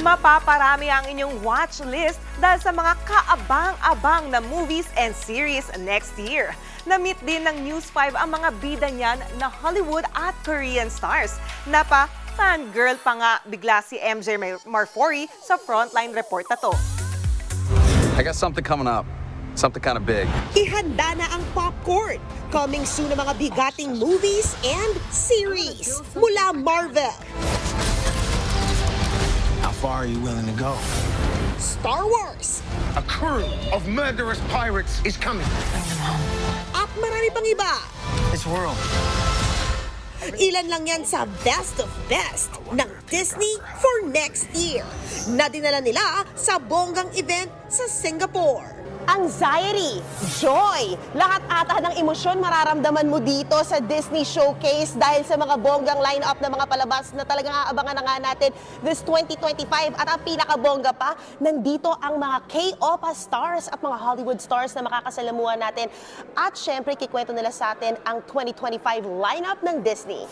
Mapaparami ang inyong watch list dahil sa mga kaabang-abang na movies and series next year. Na-meet din ng News 5 ang mga bida niyan na Hollywood at Korean stars. Fangirl pa nga bigla si MJ Marfori sa Frontline report na to. I got something coming up. Something kind of big. Ihanda na ang popcorn. Coming soon ang mga bigating movies and series mula Marvel, How far are you willing to go? Star Wars, A crew of murderous pirates is coming. at marami pang iba. This world. Ilan lang yan sa best of best ng Disney for next year na dinala nila sa bonggang event sa Singapore. Anxiety, joy, lahat ata ng emosyon mararamdaman mo dito sa Disney Showcase dahil sa mga bonggang line-up ng mga palabas na talagang aabangan na nga natin this 2025. At ang pinakabongga pa, nandito ang mga K-OPA stars at mga Hollywood stars na makakasalamuhan natin. At syempre, kikwento nila sa atin ang 2025 line-up ng Disney.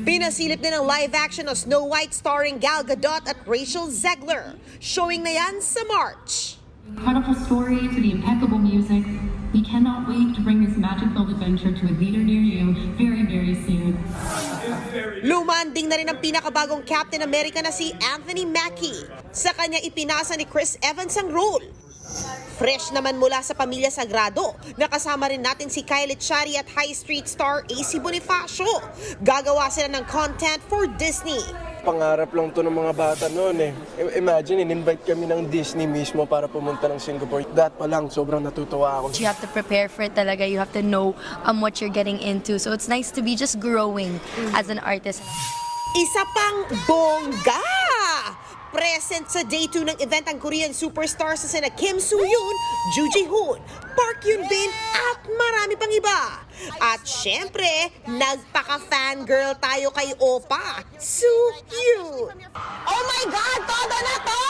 Pinasilip din ng live action na Snow White starring Gal Gadot at Rachel Zegler. Showing na yan sa March. Incredible story to the impeccable music. We cannot wait to bring this magic-filled adventure to a theater near you very, very soon. Lumanding na rin ang pinakabagong Captain America na si Anthony Mackie. Sa kanya ipinasa ni Chris Evans ang role. Fresh naman mula sa Pamilya Sagrado, nakasama rin natin si Kylie Chari at High Street star AC Bonifacio. Gagawa sila ng content for Disney. Pangarap lang to ng mga bata noon eh. Imagine, in-invite kami ng Disney mismo para pumunta ng Singapore. That pa lang, sobrang natutuwa ako. You have to prepare for it talaga. You have to know what you're getting into. So it's nice to be just growing as an artist. Isa pang bongga! Present sa day 2 ng event ang Korean superstars na sina Kim Soo-yoon, Joo Ji-hoon, Park Yoon-bin at marami pang iba. At syempre, nagpaka-fangirl tayo kay Oppa, Soo-yoon. Oh my God! Todo na to!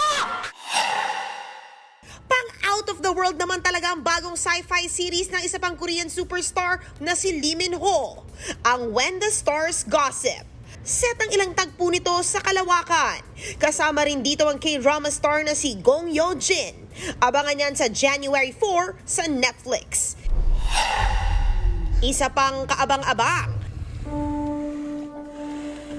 Pang out of the world naman talaga ang bagong sci-fi series ng isa pang Korean superstar na si Lee Min-ho, ang When the Stars Gossip. Set ang ilang tagpo nito sa Kalawakan. Kasama rin dito ang K-drama star na si Gong Yoo-jin. Abangan yan sa January 4 sa Netflix. Isa pang kaabang-abang,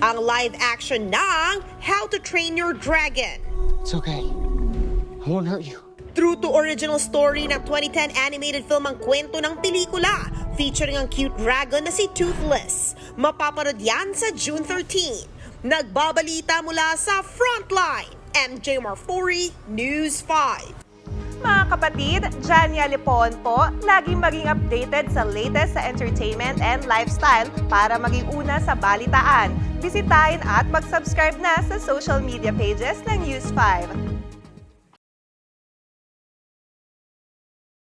ang live action ng How to Train Your Dragon. It's okay. I won't hurt you. True to original story ng 2010 animated film ang kwento ng pelikula, featuring ang cute dragon na si Toothless. Mapapanood yan sa June 13. Nagbabalita mula sa Frontline, MJ Marfori, News 5. Mga kapatid, Jania Lipon po, laging maging updated sa latest sa entertainment and lifestyle para maging una sa balitaan. Bisitahin at mag-subscribe na sa social media pages ng News 5.